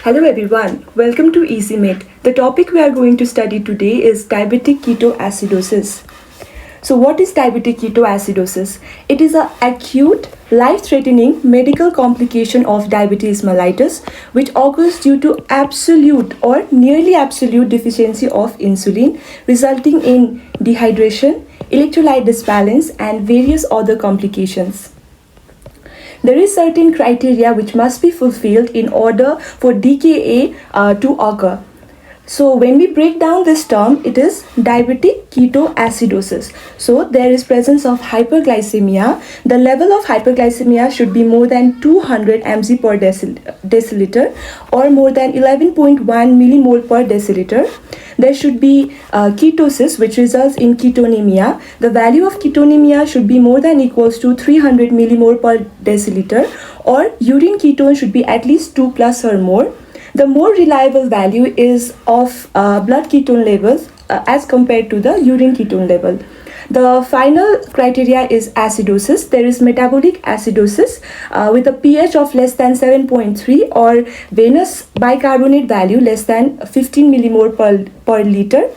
Hello everyone, welcome to EasyMed. The topic we are going to study today is diabetic ketoacidosis. So what is diabetic ketoacidosis? It is an acute, life-threatening medical complication of diabetes mellitus which occurs due to absolute or nearly absolute deficiency of insulin resulting in dehydration, electrolyte disbalance and various other complications. There is certain criteria which must be fulfilled in order for DKA to occur. So when we break down this term, it is diabetic ketoacidosis. So there is presence of hyperglycemia. The level of hyperglycemia should be more than 200 mg per deciliter or more than 11.1 millimole per deciliter. There should be ketosis which results in ketonemia. The value of ketonemia should be more than equals to 300 millimole per deciliter or urine ketone should be at least 2 plus or more. The more reliable value is of blood ketone levels as compared to the urine ketone level. The final criteria is acidosis. There is metabolic acidosis with a pH of less than 7.3 or venous bicarbonate value less than 15 millimole per liter.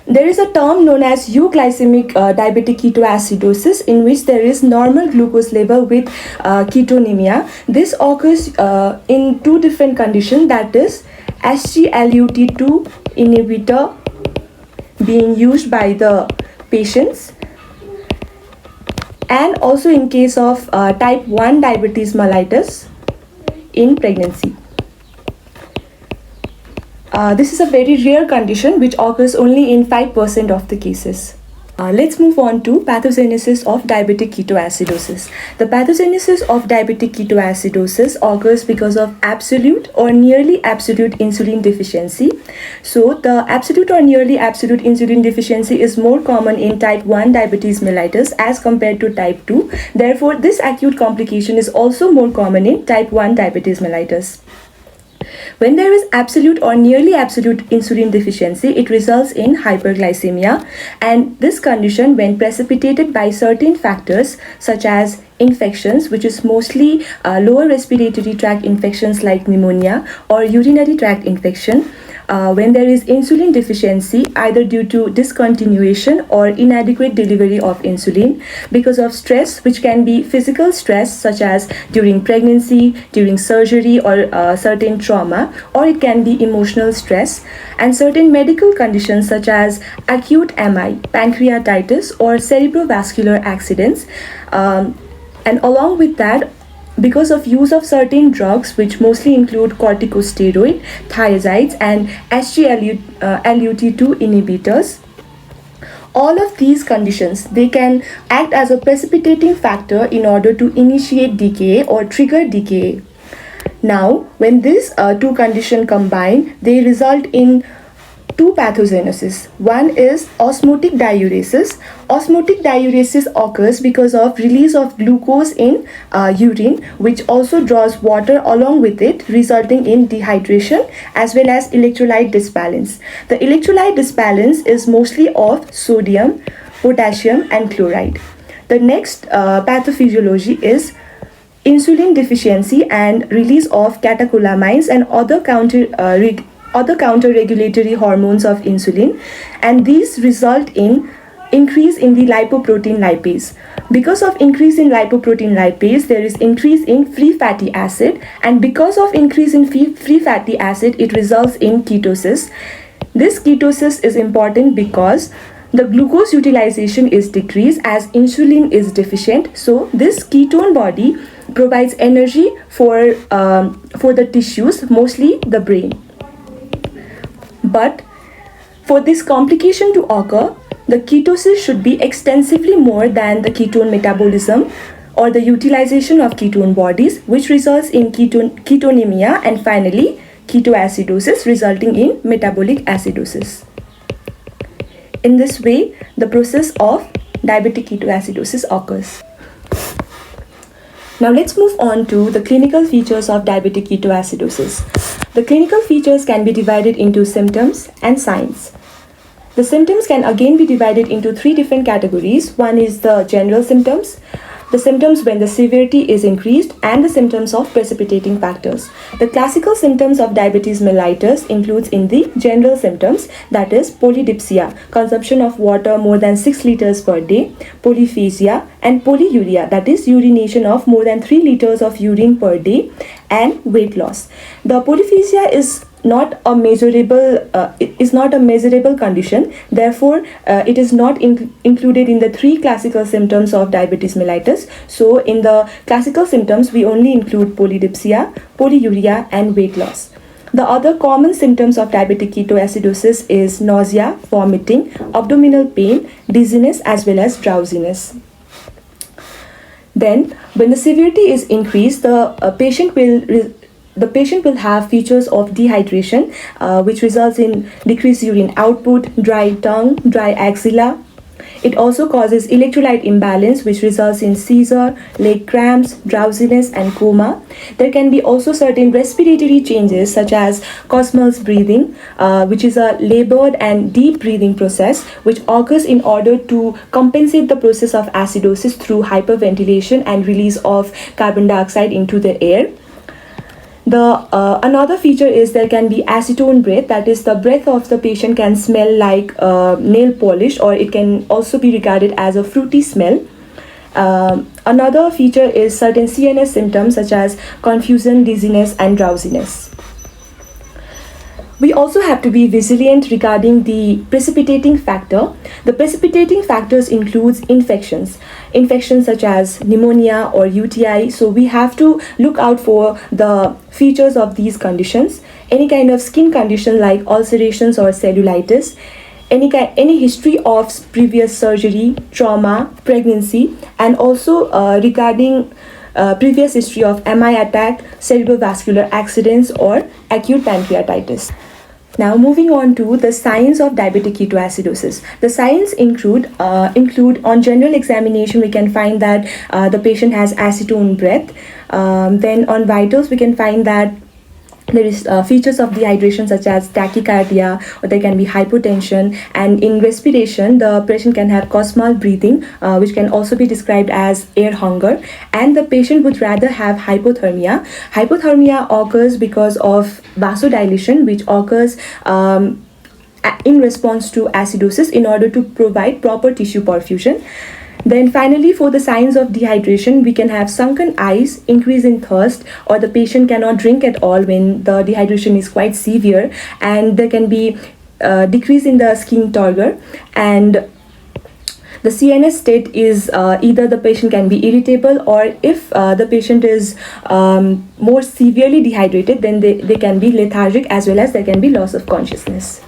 There is a term known as euglycemic diabetic ketoacidosis in which there is normal glucose level with ketonemia. This occurs in two different conditions, that is SGLUT2 inhibitor being used by the patients and also in case of type 1 diabetes mellitus in pregnancy. This is a very rare condition which occurs only in 5% of the cases. Let's move on to pathogenesis of diabetic ketoacidosis. The pathogenesis of diabetic ketoacidosis occurs because of absolute or nearly absolute insulin deficiency. So the absolute or nearly absolute insulin deficiency is more common in type 1 diabetes mellitus as compared to type 2. Therefore, this acute complication is also more common in type 1 diabetes mellitus. When there is absolute or nearly absolute insulin deficiency, it results in hyperglycemia, and this condition, when precipitated by certain factors such as infections, which is mostly lower respiratory tract infections like pneumonia or urinary tract infection, when there is insulin deficiency either due to discontinuation or inadequate delivery of insulin because of stress, which can be physical stress such as during pregnancy, during surgery or certain trauma, or it can be emotional stress, and certain medical conditions such as acute MI, pancreatitis or cerebrovascular accidents, and along with that, because of use of certain drugs which mostly include corticosteroid, thiazides and SGLUT2 inhibitors, all of these conditions, they can act as a precipitating factor in order to initiate DKA or trigger DKA. Now, when these two conditions combine, they result in two pathogenesis. One is osmotic diuresis. Osmotic diuresis occurs because of release of glucose in urine, which also draws water along with it, resulting in dehydration as well as electrolyte disbalance. The electrolyte disbalance is mostly of sodium, potassium and chloride. The next pathophysiology is insulin deficiency and release of catecholamines and other counter-regulatory hormones of insulin, and these result in increase in the lipoprotein lipase. Because of increase in lipoprotein lipase, there is increase in free fatty acid, and because of increase in free fatty acid, it results in ketosis. This ketosis is important because the glucose utilization is decreased as insulin is deficient. So this ketone body provides energy for the tissues, mostly the brain. But for this complication to occur, the ketosis should be extensively more than the ketone metabolism or the utilization of ketone bodies, which results in ketonemia and finally ketoacidosis, resulting in metabolic acidosis. In this way, the process of diabetic ketoacidosis occurs. Now let's move on to the clinical features of diabetic ketoacidosis. The clinical features can be divided into symptoms and signs. The symptoms can again be divided into three different categories. One is the general symptoms. the symptoms when the severity is increased, and the symptoms of precipitating factors. The classical symptoms of diabetes mellitus includes in the general symptoms, that is polydipsia, consumption of water more than 6 liters per day, polyphagia, and polyuria, that is urination of more than 3 liters of urine per day, and weight loss. The polyphagia is not a measurable condition. Therefore, it is not included in the 3 classical symptoms of diabetes mellitus. So in the classical symptoms, we only include polydipsia, polyuria, and weight loss. The other common symptoms of diabetic ketoacidosis is nausea, vomiting, abdominal pain, dizziness, as well as drowsiness. Then, when the severity is increased, the patient will have features of dehydration, which results in decreased urine output, dry tongue, dry axilla. It also causes electrolyte imbalance, which results in seizure, leg cramps, drowsiness, and coma. There can be also certain respiratory changes, such as Kussmaul's breathing, which is a labored and deep breathing process, which occurs in order to compensate the process of acidosis through hyperventilation and release of carbon dioxide into the air. Another feature is there can be acetone breath, that is the breath of the patient can smell like nail polish, or it can also be regarded as a fruity smell. Another feature is certain CNS symptoms such as confusion, dizziness, and drowsiness. We also have to be vigilant regarding the precipitating factor. The precipitating factors includes infections such as pneumonia or UTI. So we have to look out for the features of these conditions. Any kind of skin condition like ulcerations or cellulitis, any history of previous surgery, trauma, pregnancy, and also regarding previous history of MI attack, cerebrovascular accidents, or acute pancreatitis. Now moving on to the signs of diabetic ketoacidosis. The signs include on general examination we can find that the patient has acetone breath. Then on vitals we can find that there is features of dehydration such as tachycardia, or there can be hypotension, and in respiration the patient can have Kussmaul breathing, which can also be described as air hunger, and the patient would rather have hypothermia. Hypothermia occurs because of vasodilation, which occurs in response to acidosis in order to provide proper tissue perfusion. Then finally, for the signs of dehydration, we can have sunken eyes, increase in thirst, or the patient cannot drink at all when the dehydration is quite severe, and there can be decrease in the skin turgor, and the CNS state is either the patient can be irritable, or if the patient is more severely dehydrated, then they can be lethargic, as well as there can be loss of consciousness.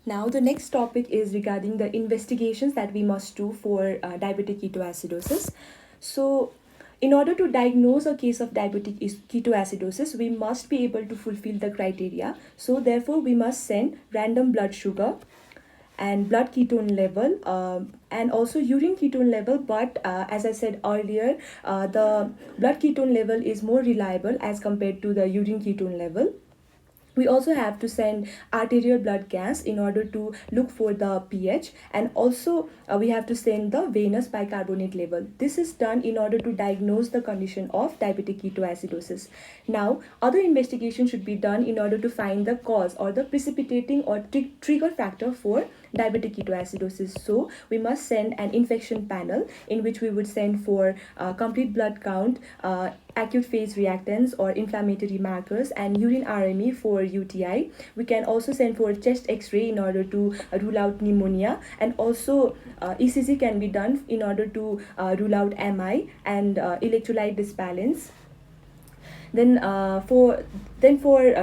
Now the next topic is regarding the investigations that we must do for diabetic ketoacidosis. So in order to diagnose a case of diabetic ketoacidosis, we must be able to fulfill the criteria. So therefore we must send random blood sugar and blood ketone level and also urine ketone level, but as I said earlier, the blood ketone level is more reliable as compared to the urine ketone level. We also have to send arterial blood gas in order to look for the pH, and also we have to send the venous bicarbonate level. This is done in order to diagnose the condition of diabetic ketoacidosis. Now, other investigation should be done in order to find the cause or the precipitating or trigger factor for diabetic ketoacidosis. So we must send an infection panel in which we would send for complete blood count, acute phase reactants or inflammatory markers, and urine RME for UTI. We can also send for chest x-ray in order to rule out pneumonia, and also ECG can be done in order to rule out MI and electrolyte disbalance. Then for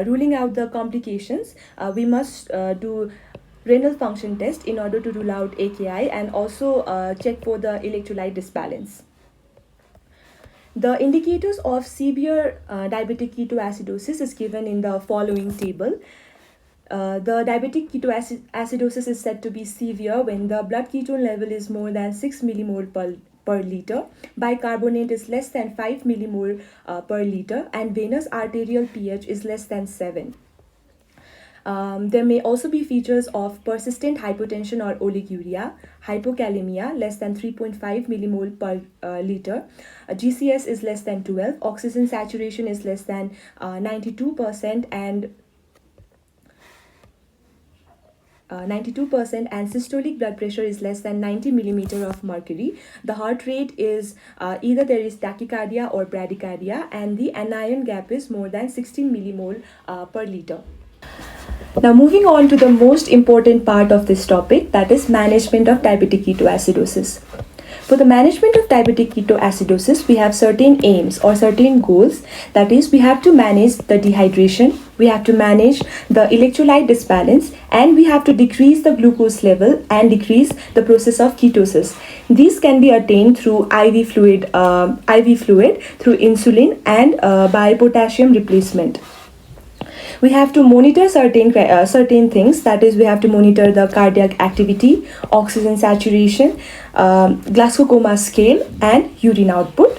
ruling out the complications, we must do renal function test in order to rule out AKI, and also check for the electrolyte disbalance. The indicators of severe diabetic ketoacidosis is given in the following table. The diabetic ketoacidosis is said to be severe when the blood ketone level is more than 6 millimole per liter, bicarbonate is less than 5 millimole per liter, and venous arterial pH is less than 7. There may also be features of persistent hypotension or oliguria, hypokalemia less than 3.5 millimole per liter, GCS is less than 12, oxygen saturation is less than 92%, and 92%, and systolic blood pressure is less than 90 millimeter of mercury. The heart rate is either there is tachycardia or bradycardia, and the anion gap is more than 16 millimole per liter. Now moving on to the most important part of this topic, that is management of diabetic ketoacidosis. For the management of diabetic ketoacidosis, we have certain aims or certain goals. That is, we have to manage the dehydration, we have to manage the electrolyte disbalance, and we have to decrease the glucose level and decrease the process of ketosis. These can be attained through IV fluid, through insulin, and by potassium replacement. We have to monitor certain things. That is, we have to monitor the cardiac activity, oxygen saturation, glasgow-coma scale, and urine output.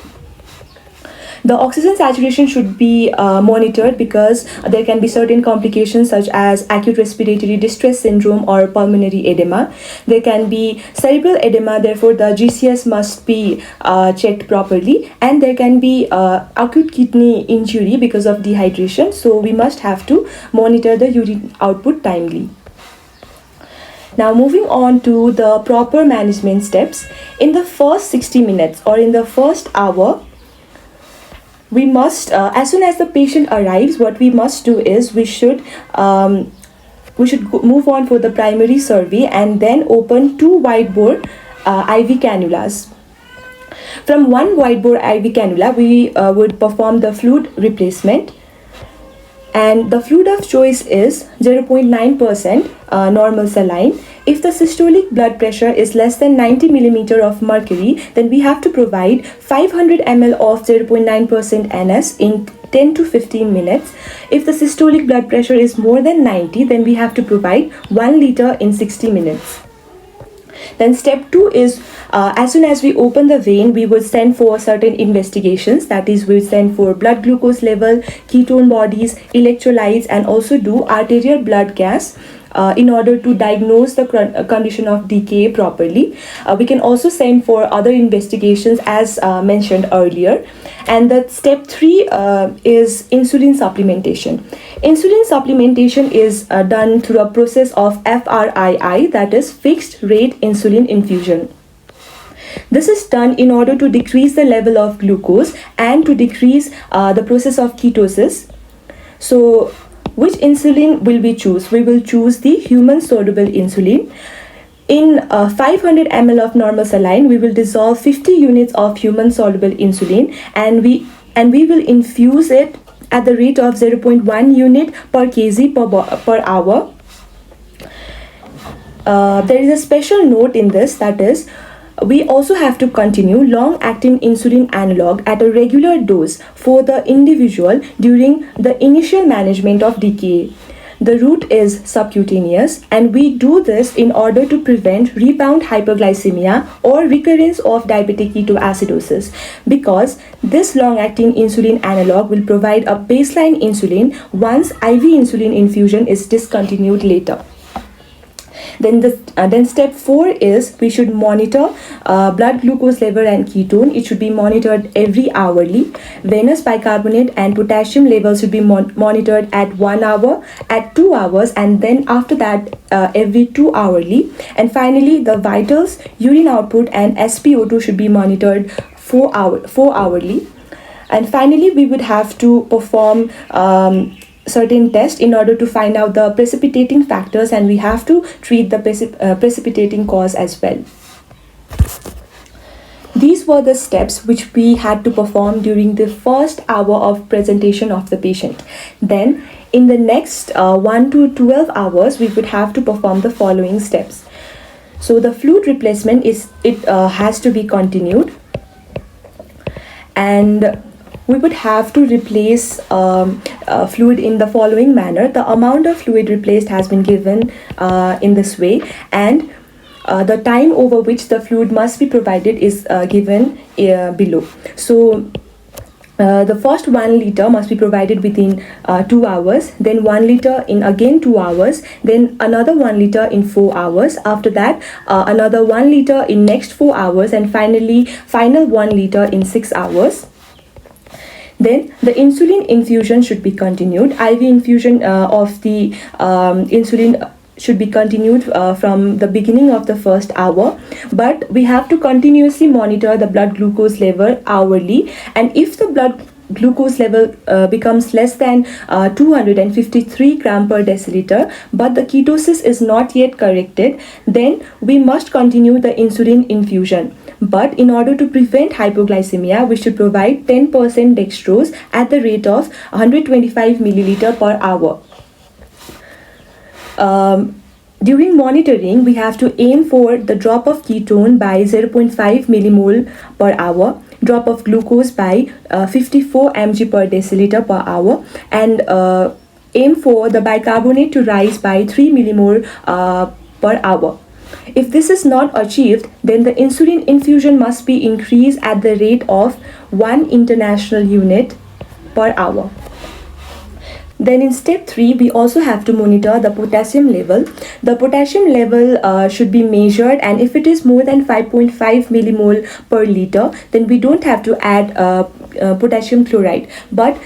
The oxygen saturation should be monitored because there can be certain complications such as acute respiratory distress syndrome or pulmonary edema. There can be cerebral edema, therefore the GCS must be checked properly, and there can be acute kidney injury because of dehydration, so we must have to monitor the urine output timely. Now moving on to the proper management steps. In the first 60 minutes or in the first hour, we must, as soon as the patient arrives, what we must do is we should move on for the primary survey and then open 2 wide-bore IV cannulas. From one wide-bore IV cannula, we would perform the fluid replacement, and the fluid of choice is 0.9% normal saline. If the systolic blood pressure is less than 90 millimeter of mercury, then we have to provide 500 ml of 0.9% NS in 10 to 15 minutes. If the systolic blood pressure is more than 90, then we have to provide 1 liter in 60 minutes. Then step 2 is, as soon as we open the vein, we would send for certain investigations. That is, we would send for blood glucose level, ketone bodies, electrolytes, and also do arterial blood gas in order to diagnose the condition of DKA properly. We can also send for other investigations as mentioned earlier. And the step 3 is insulin supplementation. Insulin supplementation is done through a process of FRII, that is fixed rate insulin infusion. This is done in order to decrease the level of glucose and to decrease the process of ketosis. So which insulin will we choose? We will choose the human soluble insulin. In 500 ml of normal saline, we will dissolve 50 units of human soluble insulin, and we will infuse it at the rate of 0.1 unit per kg per hour. There is a special note in this, that is, we also have to continue long-acting insulin analog at a regular dose for the individual during the initial management of DKA. The route is subcutaneous, and we do this in order to prevent rebound hyperglycemia or recurrence of diabetic ketoacidosis, because this long-acting insulin analog will provide a baseline insulin once IV insulin infusion is discontinued later. Then step 4 is we should monitor blood glucose level and ketone. It should be monitored every hourly. Venous bicarbonate and potassium levels should be monitored at 1 hour, at 2 hours, and then after that every 2 hourly. And finally, the vitals, urine output, and SpO2 should be monitored 4 hourly. And finally, we would have to perform certain tests in order to find out the precipitating factors, and we have to treat the precipitating cause as well. These were the steps which we had to perform during the first hour of presentation of the patient. Then in the next 1 to 12 hours, we would have to perform the following steps. So the fluid replacement has to be continued, and we would have to replace fluid in the following manner. The amount of fluid replaced has been given in this way, and the time over which the fluid must be provided is given below. So The first 1 liter must be provided within 2 hours, then 1 liter in again 2 hours, then another 1 liter in 4 hours. After that, another 1 liter in next 4 hours, and finally final 1 liter in 6 hours. Then the insulin infusion should be continued. IV infusion of the insulin should be continued from the beginning of the first hour, but we have to continuously monitor the blood glucose level hourly, and if the blood glucose level becomes less than 253 gram per deciliter, but the ketosis is not yet corrected, then we must continue the insulin infusion. But in order to prevent hypoglycemia, we should provide 10% dextrose at the rate of 125 milliliter per hour. During monitoring, we have to aim for the drop of ketone by 0.5 millimole per hour, drop of glucose by 54 mg per deciliter per hour, and aim for the bicarbonate to rise by 3 millimole per hour. If this is not achieved, then the insulin infusion must be increased at the rate of 1 international unit per hour. Then in step 3, we also have to monitor the potassium level. The potassium level should be measured, and if it is more than 5.5 millimole per liter, then we don't have to add potassium chloride. But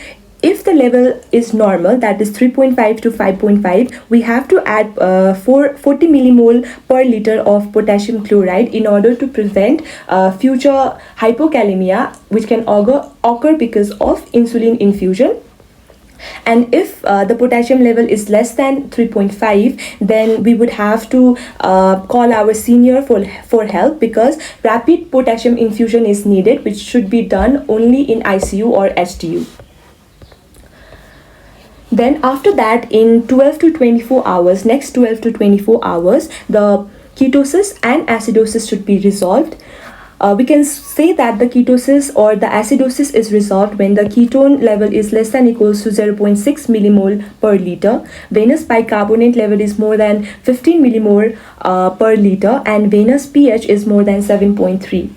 if the level is normal, that is 3.5 to 5.5, we have to add 40 millimole per liter of potassium chloride in order to prevent future hypokalemia, which can occur because of insulin infusion. And if the potassium level is less than 3.5, then we would have to call our senior for help, because rapid potassium infusion is needed, which should be done only in ICU or HDU. Then after that, in 12 to 24 hours, next 12 to 24 hours, the ketosis and acidosis should be resolved. We can say that the ketosis or the acidosis is resolved when the ketone level is less than equals to 0.6 millimole per liter, venous bicarbonate level is more than 15 millimole per liter, and venous pH is more than 7.3.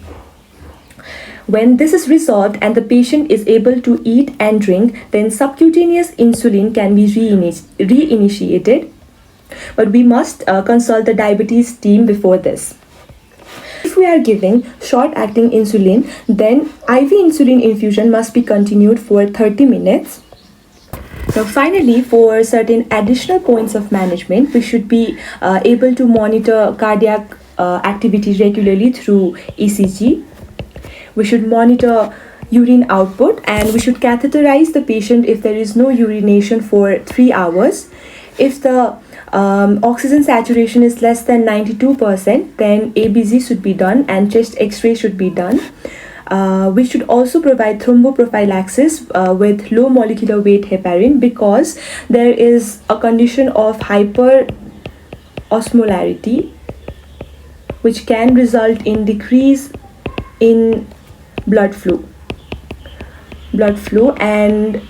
When this is resolved and the patient is able to eat and drink, then subcutaneous insulin can be reinitiated. But we must consult the diabetes team before this. If we are giving short-acting insulin, then IV insulin infusion must be continued for 30 minutes. So finally, for certain additional points of management, we should be able to monitor cardiac activity regularly through ECG. We should monitor urine output, and we should catheterize the patient if there is no urination for 3 hours. If the oxygen saturation is less than 92%, then ABG should be done and chest X-ray should be done. We should also provide thromboprophylaxis with low molecular weight heparin, because there is a condition of hyperosmolarity which can result in decrease in blood flow and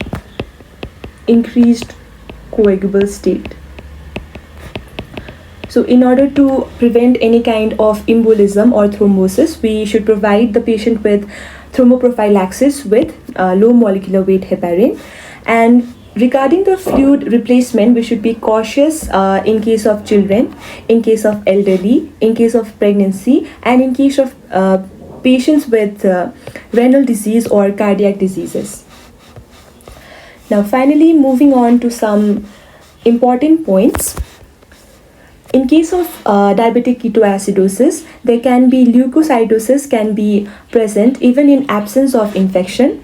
increased coagulable state. So in order to prevent any kind of embolism or thrombosis, we should provide the patient with thromboprophylaxis with low molecular weight heparin. And regarding the fluid replacement, we should be cautious in case of children, in case of elderly, in case of pregnancy, and in case of patients with renal disease or cardiac diseases. Now finally, moving on to some important points. In case of diabetic ketoacidosis, there can be leukocytosis can be present even in absence of infection.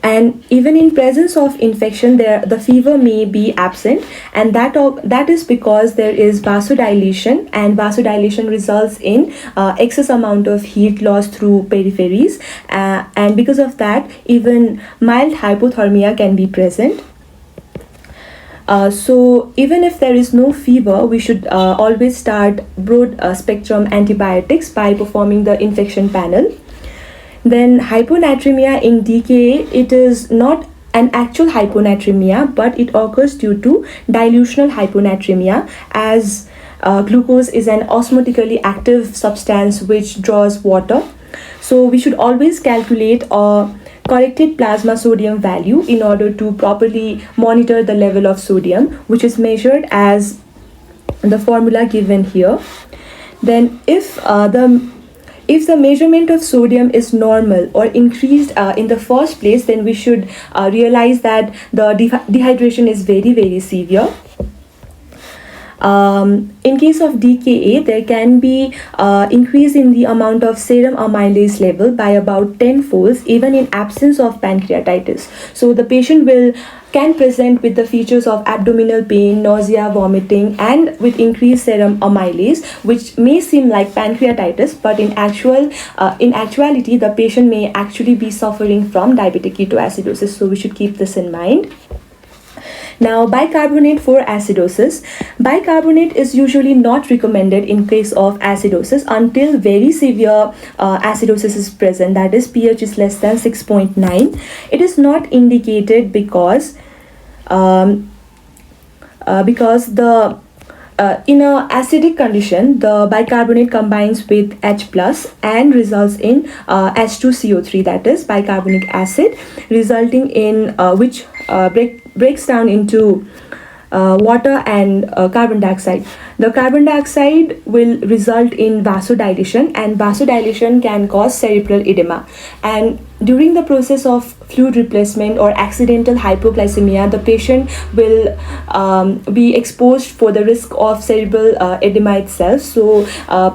And even in presence of infection, the fever may be absent, and that is because there is vasodilation, and vasodilation results in excess amount of heat loss through peripheries, and because of that, even mild hypothermia can be present. So even if there is no fever, we should always start broad spectrum antibiotics by performing the infection panel. Then hyponatremia in DKA, it is not an actual hyponatremia, but it occurs due to dilutional hyponatremia, as glucose is an osmotically active substance which draws water. So we should always calculate corrected plasma sodium value in order to properly monitor the level of sodium, which is measured as the formula given here. Then if the measurement of sodium is normal or increased in the first place, then we should realize that the dehydration is very, very severe. In case of DKA, there can be increase in the amount of serum amylase level by about 10 folds, even in absence of pancreatitis. So the patient can present with the features of abdominal pain, nausea, vomiting, and with increased serum amylase, which may seem like pancreatitis, but in actuality, the patient may actually be suffering from diabetic ketoacidosis. So we should keep this in mind. Now, bicarbonate for acidosis. Bicarbonate is usually not recommended in case of acidosis until very severe acidosis is present, that is pH is less than 6.9. It is not indicated because the in a acidic condition, the bicarbonate combines with H plus and results in H2CO3, that is bicarbonic acid, resulting in which breaks down into water and carbon dioxide. The carbon dioxide will result in vasodilation, and vasodilation can cause cerebral edema. And during the process of fluid replacement or accidental hypoglycemia, the patient will be exposed for the risk of cerebral edema itself. So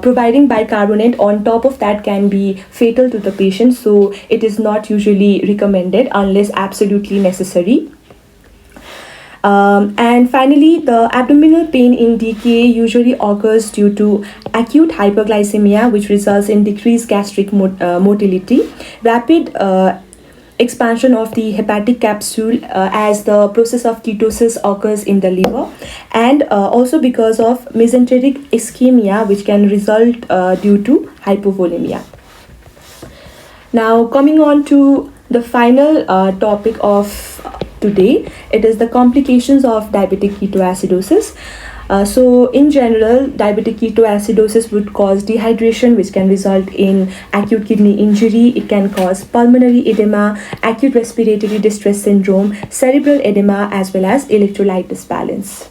providing bicarbonate on top of that can be fatal to the patient. So it is not usually recommended unless absolutely necessary. And finally, the abdominal pain in DKA usually occurs due to acute hyperglycemia, which results in decreased gastric motility, rapid expansion of the hepatic capsule as the process of ketosis occurs in the liver, and also because of mesenteric ischemia, which can result due to hypovolemia. Now, coming on to the final topic of today, it is the complications of diabetic ketoacidosis. So in general, diabetic ketoacidosis would cause dehydration, which can result in acute kidney injury. It can cause pulmonary edema, acute respiratory distress syndrome, cerebral edema, as well as electrolyte disbalance.